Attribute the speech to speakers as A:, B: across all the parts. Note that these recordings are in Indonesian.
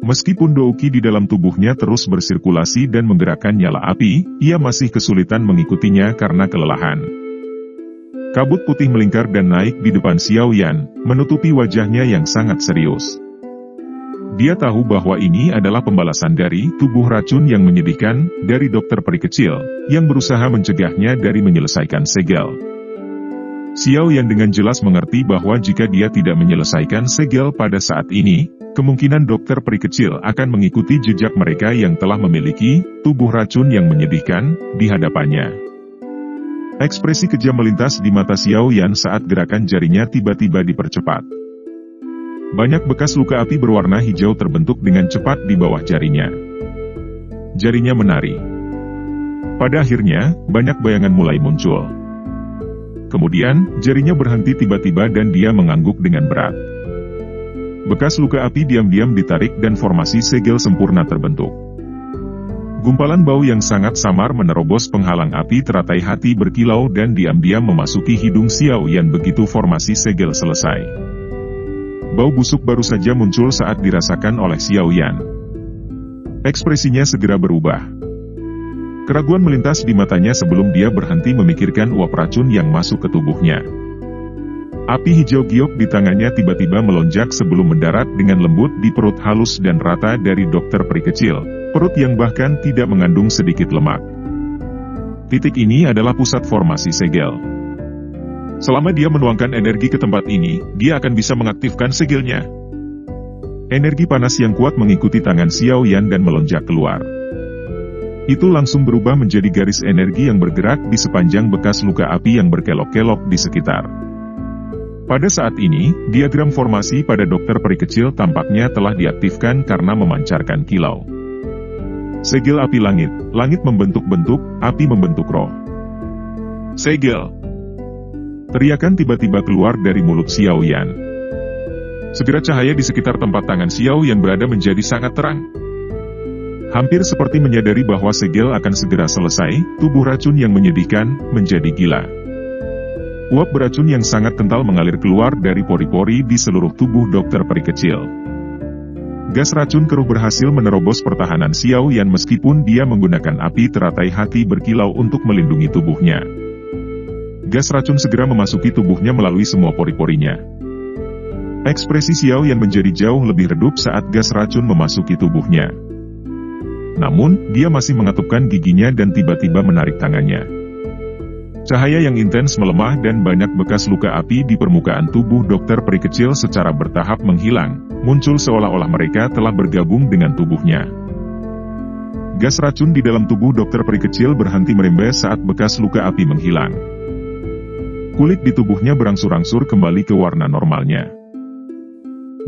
A: Meskipun Douki di dalam tubuhnya terus bersirkulasi dan menggerakkan nyala api, ia masih kesulitan mengikutinya karena kelelahan. Kabut putih melingkar dan naik di depan Xiao Yan, menutupi wajahnya yang sangat serius. Dia tahu bahwa ini adalah pembalasan dari tubuh racun yang menyedihkan dari dokter peri kecil, yang berusaha mencegahnya dari menyelesaikan segel. Xiao Yan dengan jelas mengerti bahwa jika dia tidak menyelesaikan segel pada saat ini, kemungkinan dokter peri kecil akan mengikuti jejak mereka yang telah memiliki tubuh racun yang menyedihkan di hadapannya. Ekspresi kejam melintas di mata Xiao Yan saat gerakan jarinya tiba-tiba dipercepat. Banyak bekas luka api berwarna hijau terbentuk dengan cepat di bawah jarinya. Jarinya menari. Pada akhirnya, banyak bayangan mulai muncul. Kemudian, jarinya berhenti tiba-tiba dan dia mengangguk dengan berat. Bekas luka api diam-diam ditarik dan formasi segel sempurna terbentuk. Gumpalan bau yang sangat samar menerobos penghalang api teratai hati berkilau dan diam-diam memasuki hidung Xiao Yan begitu formasi segel selesai. Bau busuk baru saja muncul saat dirasakan oleh Xiao Yan. Ekspresinya segera berubah. Keraguan melintas di matanya sebelum dia berhenti memikirkan uap racun yang masuk ke tubuhnya. Api hijau giok di tangannya tiba-tiba melonjak sebelum mendarat dengan lembut di perut halus dan rata dari dokter peri kecil, perut yang bahkan tidak mengandung sedikit lemak. Titik ini adalah pusat formasi segel. Selama dia menuangkan energi ke tempat ini, dia akan bisa mengaktifkan segelnya. Energi panas yang kuat mengikuti tangan Xiao Yan dan melonjak keluar. Itu langsung berubah menjadi garis energi yang bergerak di sepanjang bekas luka api yang berkelok-kelok di sekitar. Pada saat ini, diagram formasi pada dokter peri kecil tampaknya telah diaktifkan karena memancarkan kilau. Segel api langit, langit membentuk bentuk, api membentuk roh. Segel. Teriakan tiba-tiba keluar dari mulut Xiao Yan. Segera cahaya di sekitar tempat tangan Xiao Yan berada menjadi sangat terang. Hampir seperti menyadari bahwa segel akan segera selesai, tubuh racun yang menyedihkan menjadi gila. Uap beracun yang sangat kental mengalir keluar dari pori-pori di seluruh tubuh dokter peri kecil. Gas racun keruh berhasil menerobos pertahanan Xiao Yan meskipun dia menggunakan api teratai hati berkilau untuk melindungi tubuhnya. Gas racun segera memasuki tubuhnya melalui semua pori-porinya. Ekspresi Xiao Yan menjadi jauh lebih redup saat gas racun memasuki tubuhnya. Namun, dia masih mengatupkan giginya dan tiba-tiba menarik tangannya. Cahaya yang intens melemah dan banyak bekas luka api di permukaan tubuh dokter peri kecil secara bertahap menghilang, muncul seolah-olah mereka telah bergabung dengan tubuhnya. Gas racun di dalam tubuh dokter peri kecil berhenti merembes saat bekas luka api menghilang. Kulit di tubuhnya berangsur-angsur kembali ke warna normalnya.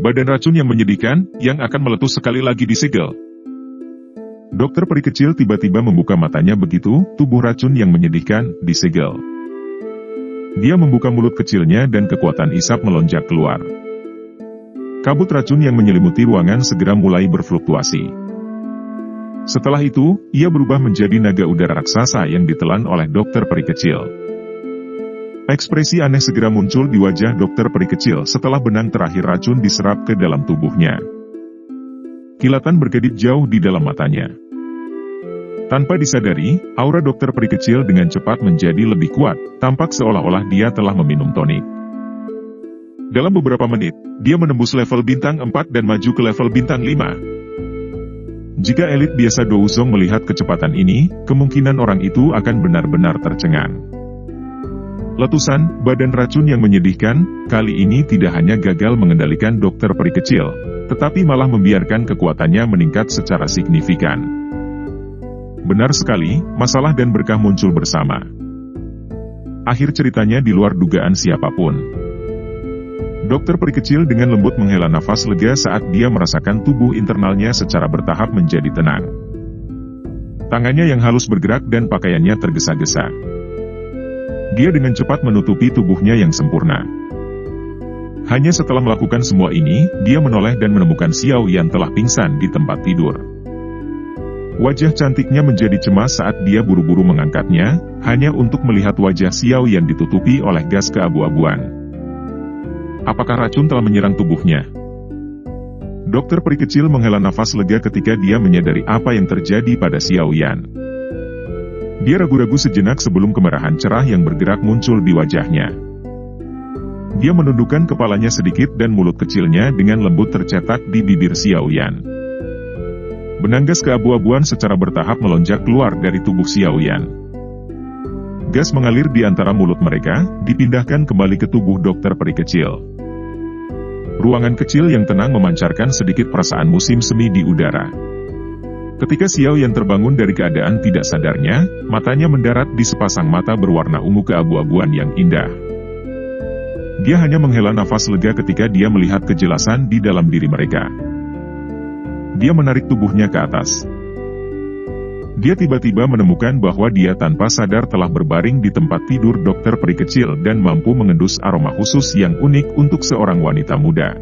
A: Badan racun yang menyedihkan, yang akan meletus sekali lagi disegel. Dokter peri kecil tiba-tiba membuka matanya begitu, tubuh racun yang menyedihkan, disegel. Dia membuka mulut kecilnya dan kekuatan isap melonjak keluar. Kabut racun yang menyelimuti ruangan segera mulai berfluktuasi. Setelah itu, ia berubah menjadi naga udara raksasa yang ditelan oleh dokter peri kecil. Ekspresi aneh segera muncul di wajah dokter peri kecil setelah benang terakhir racun diserap ke dalam tubuhnya. Kilatan berkedip jauh di dalam matanya. Tanpa disadari, aura dokter peri kecil dengan cepat menjadi lebih kuat, tampak seolah-olah dia telah meminum tonik. Dalam beberapa menit, dia menembus level bintang 4 dan maju ke level bintang 5. Jika elit biasa Douzong melihat kecepatan ini, kemungkinan orang itu akan benar-benar tercengang. Letusan, badan racun yang menyedihkan, kali ini tidak hanya gagal mengendalikan dokter peri kecil, tetapi malah membiarkan kekuatannya meningkat secara signifikan. Benar sekali, masalah dan berkah muncul bersama. Akhir ceritanya di luar dugaan siapapun. Dokter peri kecil dengan lembut menghela nafas lega saat dia merasakan tubuh internalnya secara bertahap menjadi tenang. Tangannya yang halus bergerak dan pakaiannya tergesa-gesa. Dia dengan cepat menutupi tubuhnya yang sempurna. Hanya setelah melakukan semua ini, dia menoleh dan menemukan Xiao Yan telah pingsan di tempat tidur. Wajah cantiknya menjadi cemas saat dia buru-buru mengangkatnya, hanya untuk melihat wajah Xiao Yan ditutupi oleh gas keabu-abuan. Apakah racun telah menyerang tubuhnya? Dokter peri kecil menghela nafas lega ketika dia menyadari apa yang terjadi pada Xiao Yan. Dia ragu-ragu sejenak sebelum kemerahan cerah yang bergerak muncul di wajahnya. Dia menundukkan kepalanya sedikit dan mulut kecilnya dengan lembut tercetak di bibir Xiao Yan. Benang gas keabu-abuan secara bertahap melonjak keluar dari tubuh Xiao Yan. Gas mengalir di antara mulut mereka, dipindahkan kembali ke tubuh dokter peri kecil. Ruangan kecil yang tenang memancarkan sedikit perasaan musim semi di udara. Ketika Xiao Yan terbangun dari keadaan tidak sadarnya, matanya mendarat di sepasang mata berwarna ungu keabu-abuan yang indah. Dia hanya menghela nafas lega ketika dia melihat kejelasan di dalam diri mereka. Dia menarik tubuhnya ke atas. Dia tiba-tiba menemukan bahwa dia tanpa sadar telah berbaring di tempat tidur dokter peri kecil dan mampu mengendus aroma khusus yang unik untuk seorang wanita muda.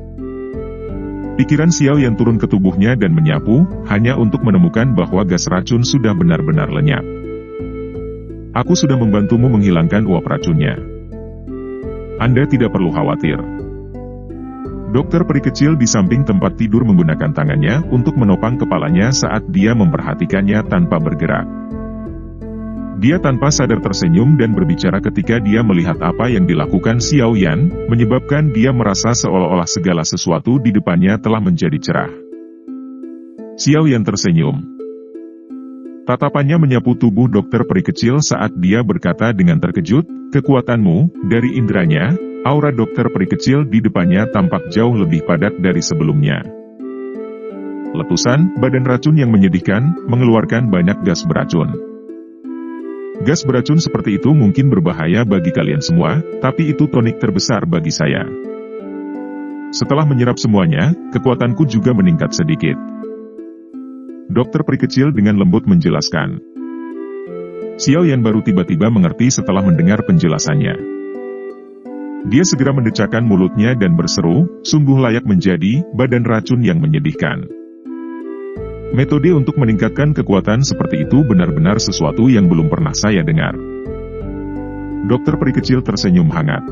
A: Pikiran Xiao Yan turun ke tubuhnya dan menyapu, hanya untuk menemukan bahwa gas racun sudah benar-benar lenyap. Aku sudah membantumu menghilangkan uap racunnya. Anda tidak perlu khawatir. Dokter peri kecil di samping tempat tidur menggunakan tangannya untuk menopang kepalanya saat dia memperhatikannya tanpa bergerak. Dia tanpa sadar tersenyum dan berbicara ketika dia melihat apa yang dilakukan Xiao Yan, menyebabkan dia merasa seolah-olah segala sesuatu di depannya telah menjadi cerah. Xiao Yan tersenyum. Tatapannya menyapu tubuh dokter peri kecil saat dia berkata dengan terkejut, kekuatanmu, dari inderanya, aura dokter peri kecil di depannya tampak jauh lebih padat dari sebelumnya. Letusan, badan racun yang menyedihkan, mengeluarkan banyak gas beracun. Gas beracun seperti itu mungkin berbahaya bagi kalian semua, tapi itu tonik terbesar bagi saya. Setelah menyerap semuanya, kekuatanku juga meningkat sedikit. Dokter peri kecil dengan lembut menjelaskan. Xiao Yan baru tiba-tiba mengerti setelah mendengar penjelasannya. Dia segera mendecakkan mulutnya dan berseru, sungguh layak menjadi badan racun yang menyedihkan. Metode untuk meningkatkan kekuatan seperti itu benar-benar sesuatu yang belum pernah saya dengar. Dokter peri kecil tersenyum hangat.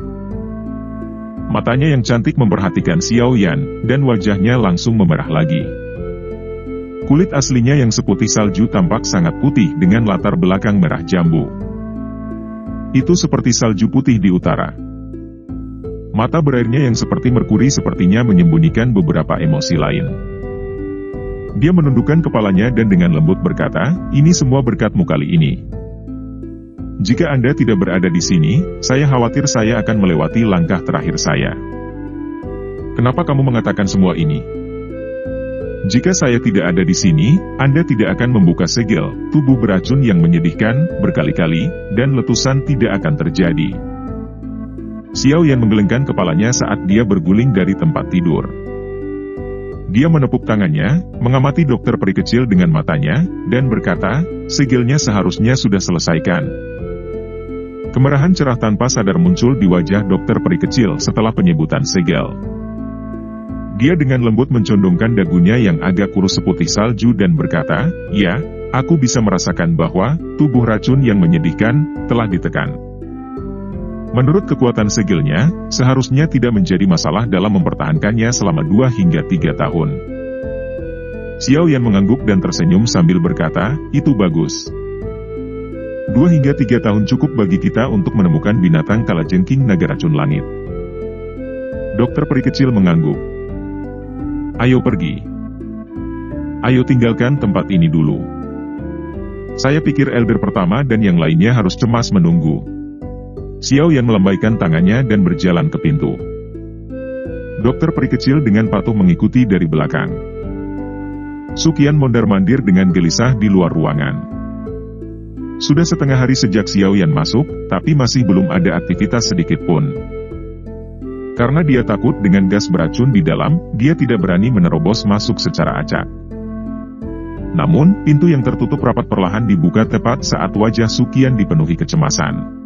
A: Matanya yang cantik memperhatikan Xiao Yan, dan wajahnya langsung memerah lagi. Kulit aslinya yang seputih salju tampak sangat putih dengan latar belakang merah jambu. Itu seperti salju putih di utara. Mata berairnya yang seperti merkuri sepertinya menyembunyikan beberapa emosi lain. Dia menundukkan kepalanya dan dengan lembut berkata, ini semua berkatmu kali ini. Jika Anda tidak berada di sini, saya khawatir saya akan melewati langkah terakhir saya. Kenapa kamu mengatakan semua ini? Jika saya tidak ada di sini, Anda tidak akan membuka segel, tubuh beracun yang menyedihkan, berkali-kali, dan letusan tidak akan terjadi. Xiao Yan menggelengkan kepalanya saat dia berguling dari tempat tidur. Dia menepuk tangannya, mengamati dokter peri kecil dengan matanya, dan berkata, segelnya seharusnya sudah selesaikan. Kemerahan cerah tanpa sadar muncul di wajah dokter peri kecil setelah penyebutan segel. Dia dengan lembut mencondongkan dagunya yang agak kurus seputih salju dan berkata, ya, aku bisa merasakan bahwa tubuh racun yang menyedihkan telah ditekan. Menurut kekuatan segelnya, seharusnya tidak menjadi masalah dalam mempertahankannya selama 2 hingga 3 tahun. Xiao Yan mengangguk dan tersenyum sambil berkata, itu bagus. 2 hingga 3 tahun cukup bagi kita untuk menemukan binatang kalajengking naga racun langit. Dokter peri kecil mengangguk. Ayo pergi. Ayo tinggalkan tempat ini dulu. Saya pikir elder pertama dan yang lainnya harus cemas menunggu. Xiao Yan melambaikan tangannya dan berjalan ke pintu. Dokter peri kecil dengan patuh mengikuti dari belakang. Sukian mondar-mandir dengan gelisah di luar ruangan. Sudah setengah hari sejak Xiao Yan masuk, tapi masih belum ada aktivitas sedikit pun. Karena dia takut dengan gas beracun di dalam, dia tidak berani menerobos masuk secara acak. Namun, pintu yang tertutup rapat perlahan dibuka tepat saat wajah Sukian dipenuhi kecemasan.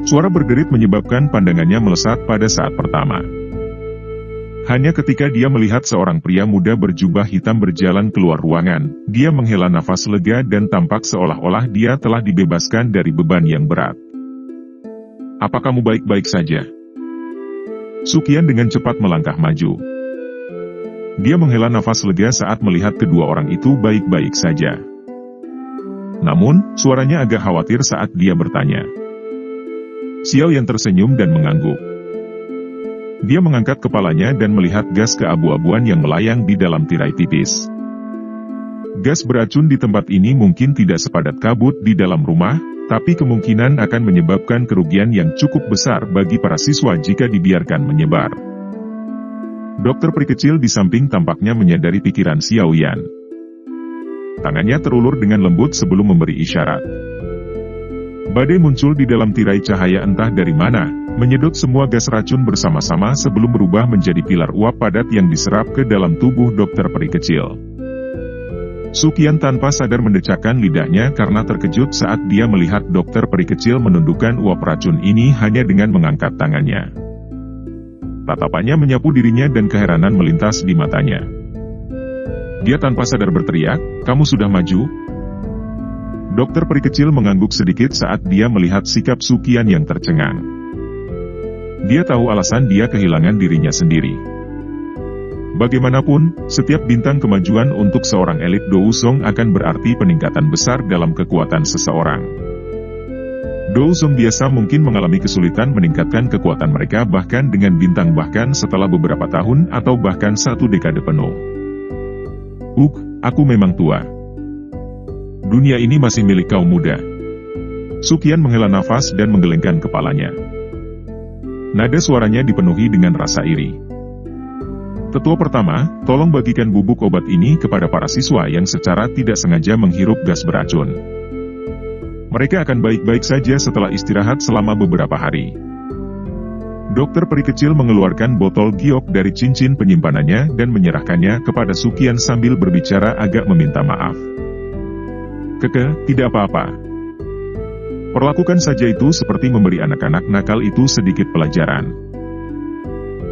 A: Suara berderit menyebabkan pandangannya melesat pada saat pertama. Hanya ketika dia melihat seorang pria muda berjubah hitam berjalan keluar ruangan, dia menghela nafas lega dan tampak seolah-olah dia telah dibebaskan dari beban yang berat. Apa kamu baik-baik saja? Sukian dengan cepat melangkah maju. Dia menghela nafas lega saat melihat kedua orang itu baik-baik saja. Namun, suaranya agak khawatir saat dia bertanya. Xiao Yan tersenyum dan mengangguk. Dia mengangkat kepalanya dan melihat gas keabu-abuan yang melayang di dalam tirai tipis. Gas beracun di tempat ini mungkin tidak sepadat kabut di dalam rumah, tapi kemungkinan akan menyebabkan kerugian yang cukup besar bagi para siswa jika dibiarkan menyebar. Dokter peri kecil di samping tampaknya menyadari pikiran Xiao Yan. Tangannya terulur dengan lembut sebelum memberi isyarat. Badai muncul di dalam tirai cahaya entah dari mana, menyedot semua gas racun bersama-sama sebelum berubah menjadi pilar uap padat yang diserap ke dalam tubuh dokter peri kecil. Sukian tanpa sadar mendecakkan lidahnya karena terkejut saat dia melihat dokter peri kecil menundukkan uap racun ini hanya dengan mengangkat tangannya. Tatapannya menyapu dirinya dan keheranan melintas di matanya. Dia tanpa sadar berteriak, "Kamu sudah maju?" Dokter peri kecil mengangguk sedikit saat dia melihat sikap Sukian yang tercengang. Dia tahu alasan dia kehilangan dirinya sendiri. Bagaimanapun, setiap bintang kemajuan untuk seorang elit Douzong akan berarti peningkatan besar dalam kekuatan seseorang. Douzong biasa mungkin mengalami kesulitan meningkatkan kekuatan mereka bahkan dengan bintang bahkan setelah beberapa tahun atau bahkan 1 dekade penuh. Aku memang tua. Dunia ini masih milik kaum muda. Sukian menghela nafas dan menggelengkan kepalanya. Nada suaranya dipenuhi dengan rasa iri. Tetua pertama, tolong bagikan bubuk obat ini kepada para siswa yang secara tidak sengaja menghirup gas beracun. Mereka akan baik-baik saja setelah istirahat selama beberapa hari. Dokter peri kecil mengeluarkan botol giok dari cincin penyimpanannya dan menyerahkannya kepada Sukian sambil berbicara agak meminta maaf. Tidak apa-apa. Perlakukan saja itu seperti memberi anak-anak nakal itu sedikit pelajaran.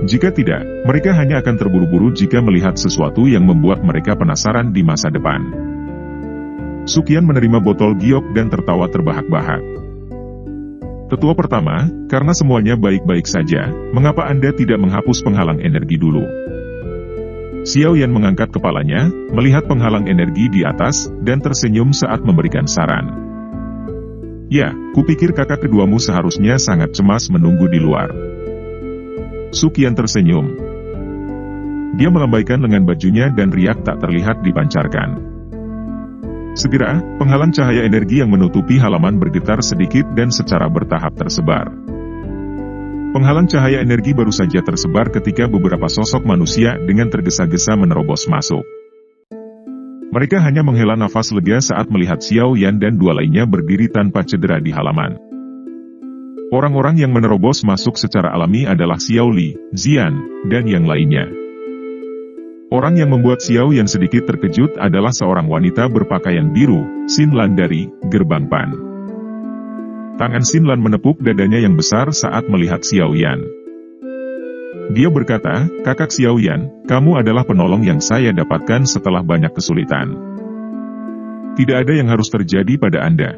A: Jika tidak, mereka hanya akan terburu-buru jika melihat sesuatu yang membuat mereka penasaran di masa depan. Sukian menerima botol giok dan tertawa terbahak-bahak. Tetua pertama, karena semuanya baik-baik saja, mengapa Anda tidak menghapus penghalang energi dulu? Xiao Yan mengangkat kepalanya, melihat penghalang energi di atas, dan tersenyum saat memberikan saran. Ya, kupikir kakak keduamu seharusnya sangat cemas menunggu di luar. Sukian tersenyum. Dia melambaikan lengan bajunya dan riak tak terlihat dipancarkan. Segera, penghalang cahaya energi yang menutupi halaman bergetar sedikit dan secara bertahap tersebar. Penghalang cahaya energi baru saja tersebar ketika beberapa sosok manusia dengan tergesa-gesa menerobos masuk. Mereka hanya menghela nafas lega saat melihat Xiao Yan dan 2 lainnya berdiri tanpa cedera di halaman. Orang-orang yang menerobos masuk secara alami adalah Xiao Li, Zian, dan yang lainnya. Orang yang membuat Xiao Yan sedikit terkejut adalah seorang wanita berpakaian biru, Xin Lan dari Gerbang Pan. Tangan Xin Lan menepuk dadanya yang besar saat melihat Xiao Yan. Dia berkata, "Kakak Xiao Yan, kamu adalah penolong yang saya dapatkan setelah banyak kesulitan. Tidak ada yang harus terjadi pada Anda."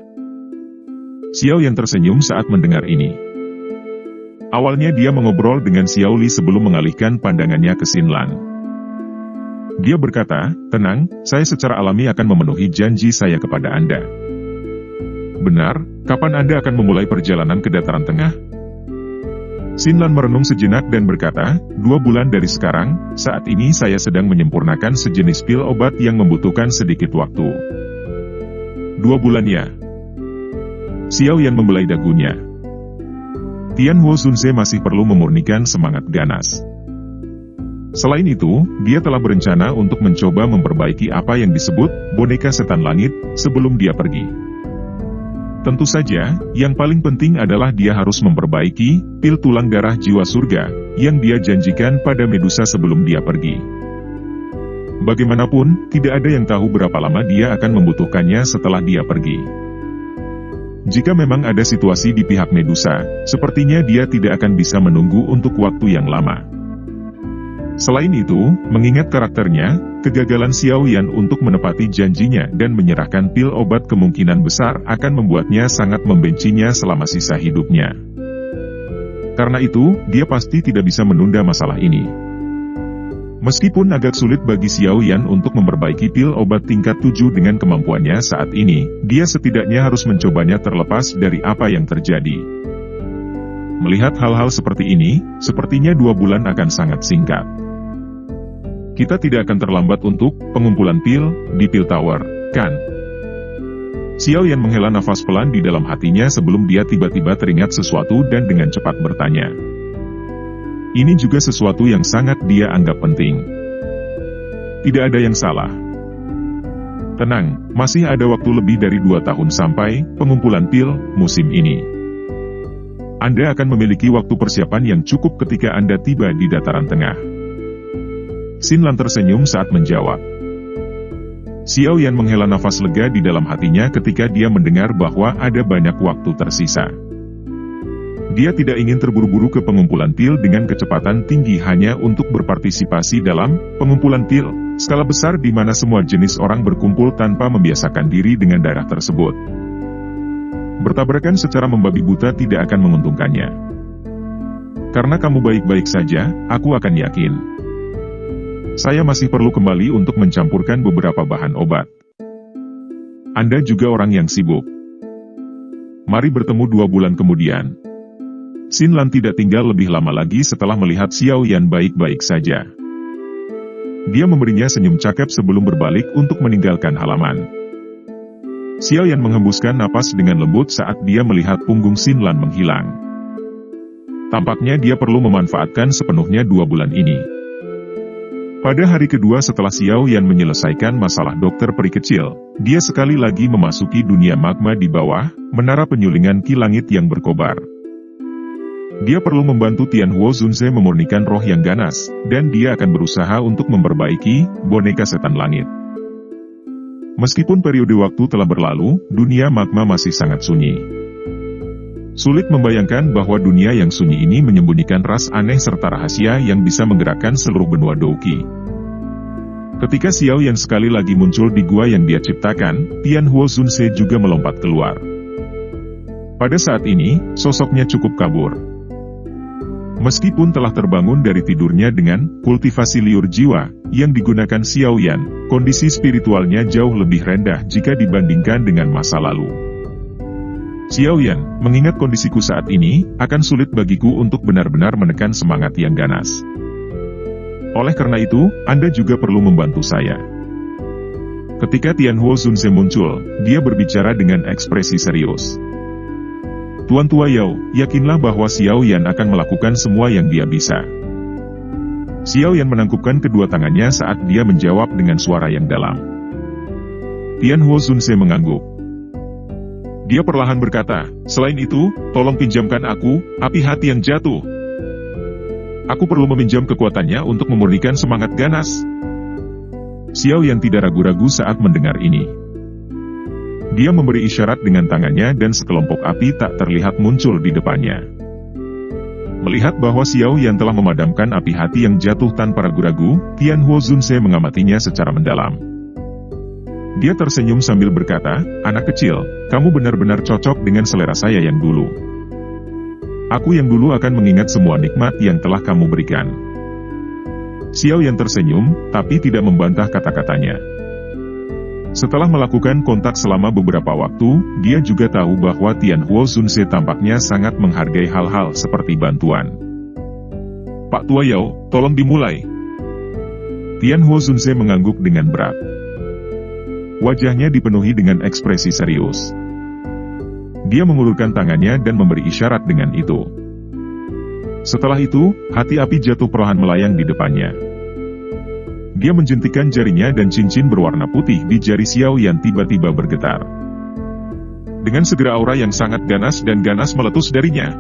A: Xiao Yan tersenyum saat mendengar ini. Awalnya dia mengobrol dengan Xiao Li sebelum mengalihkan pandangannya ke Xin Lan. Dia berkata, "Tenang, saya secara alami akan memenuhi janji saya kepada Anda." "Benar, kapan Anda akan memulai perjalanan ke dataran tengah?" Xin Lan merenung sejenak dan berkata, 2 bulan dari sekarang, saat ini saya sedang menyempurnakan sejenis pil obat yang membutuhkan sedikit waktu." 2 bulan ya? Xiao Yan membelai dagunya. Tian Huo Zunze masih perlu memurnikan semangat ganas. Selain itu, dia telah berencana untuk mencoba memperbaiki apa yang disebut boneka setan langit sebelum dia pergi. Tentu saja, yang paling penting adalah dia harus memperbaiki pil tulang darah jiwa surga yang dia janjikan pada Medusa sebelum dia pergi. Bagaimanapun, tidak ada yang tahu berapa lama dia akan membutuhkannya setelah dia pergi. Jika memang ada situasi di pihak Medusa, sepertinya dia tidak akan bisa menunggu untuk waktu yang lama. Selain itu, mengingat karakternya, kegagalan Xiao Yan untuk menepati janjinya dan menyerahkan pil obat kemungkinan besar akan membuatnya sangat membencinya selama sisa hidupnya. Karena itu, dia pasti tidak bisa menunda masalah ini. Meskipun agak sulit bagi Xiao Yan untuk memperbaiki pil obat tingkat 7 dengan kemampuannya saat ini, dia setidaknya harus mencobanya terlepas dari apa yang terjadi. Melihat hal-hal seperti ini, sepertinya 2 bulan akan sangat singkat. Kita tidak akan terlambat untuk pengumpulan pil di Pil Tower, kan? Xiao Yan menghela nafas pelan di dalam hatinya sebelum dia tiba-tiba teringat sesuatu dan dengan cepat bertanya. Ini juga sesuatu yang sangat dia anggap penting. Tidak ada yang salah. Tenang, masih ada waktu lebih dari 2 tahun sampai pengumpulan pil musim ini. Anda akan memiliki waktu persiapan yang cukup ketika Anda tiba di dataran tengah. Xin Lan tersenyum saat menjawab. Xiao Yan menghela nafas lega di dalam hatinya ketika dia mendengar bahwa ada banyak waktu tersisa. Dia tidak ingin terburu-buru ke pengumpulan pil dengan kecepatan tinggi hanya untuk berpartisipasi dalam pengumpulan pil skala besar di mana semua jenis orang berkumpul tanpa membiasakan diri dengan daerah tersebut. Bertabrakan secara membabi buta tidak akan menguntungkannya. Karena kamu baik-baik saja, aku akan yakin. Saya masih perlu kembali untuk mencampurkan beberapa bahan obat. Anda juga orang yang sibuk. Mari bertemu 2 bulan kemudian. Xin Lan tidak tinggal lebih lama lagi setelah melihat Xiao Yan baik-baik saja. Dia memberinya senyum cakep sebelum berbalik untuk meninggalkan halaman. Xiao Yan menghembuskan napas dengan lembut saat dia melihat punggung Xin Lan menghilang. Tampaknya dia perlu memanfaatkan sepenuhnya 2 bulan ini. Pada hari kedua setelah Xiao Yan menyelesaikan masalah dokter peri kecil, dia sekali lagi memasuki dunia magma di bawah menara penyulingan ki langit yang berkobar. Dia perlu membantu Tianhuo Zunze memurnikan roh yang ganas, dan dia akan berusaha untuk memperbaiki boneka setan langit. Meskipun periode waktu telah berlalu, dunia magma masih sangat sunyi. Sulit membayangkan bahwa dunia yang sunyi ini menyembunyikan ras aneh serta rahasia yang bisa menggerakkan seluruh benua Douqi. Ketika Xiao Yan sekali lagi muncul di gua yang dia ciptakan, Tianhuo Zunze juga melompat keluar. Pada saat ini, sosoknya cukup kabur. Meskipun telah terbangun dari tidurnya dengan kultivasi liur jiwa yang digunakan Xiao Yan, kondisi spiritualnya jauh lebih rendah jika dibandingkan dengan masa lalu. Xiao Yan, mengingat kondisiku saat ini, akan sulit bagiku untuk benar-benar menekan semangat yang ganas. Oleh karena itu, Anda juga perlu membantu saya. Ketika Tianhuo Zunze muncul, dia berbicara dengan ekspresi serius. Tuan Tua Yao, yakinlah bahwa Xiao Yan akan melakukan semua yang dia bisa. Xiao Yan menangkupkan kedua tangannya saat dia menjawab dengan suara yang dalam. Tianhuo Zunze mengangguk. Dia perlahan berkata, selain itu, tolong pinjamkan aku, api hati yang jatuh. Aku perlu meminjam kekuatannya untuk memurnikan semangat ganas. Xiao Yan tidak ragu-ragu saat mendengar ini. Dia memberi isyarat dengan tangannya dan sekelompok api tak terlihat muncul di depannya. Melihat bahwa Xiao Yan telah memadamkan api hati yang jatuh tanpa ragu-ragu, Tianhuo Zunze mengamatinya secara mendalam. Dia tersenyum sambil berkata, anak kecil, kamu benar-benar cocok dengan selera saya yang dulu. Aku yang dulu akan mengingat semua nikmat yang telah kamu berikan. Xiao Yan tersenyum, tapi tidak membantah kata-katanya. Setelah melakukan kontak selama beberapa waktu, dia juga tahu bahwa Tianhuo Zunze tampaknya sangat menghargai hal-hal seperti bantuan. Pak Tua Yao, tolong dimulai. Tianhuo Zunze mengangguk dengan berat. Wajahnya dipenuhi dengan ekspresi serius. Dia mengulurkan tangannya dan memberi isyarat dengan itu. Setelah itu, hati api jatuh perlahan melayang di depannya. Dia menjentikan jarinya dan cincin berwarna putih di jari Xiao Yan tiba-tiba bergetar. Dengan segera aura yang sangat ganas dan ganas meletus darinya.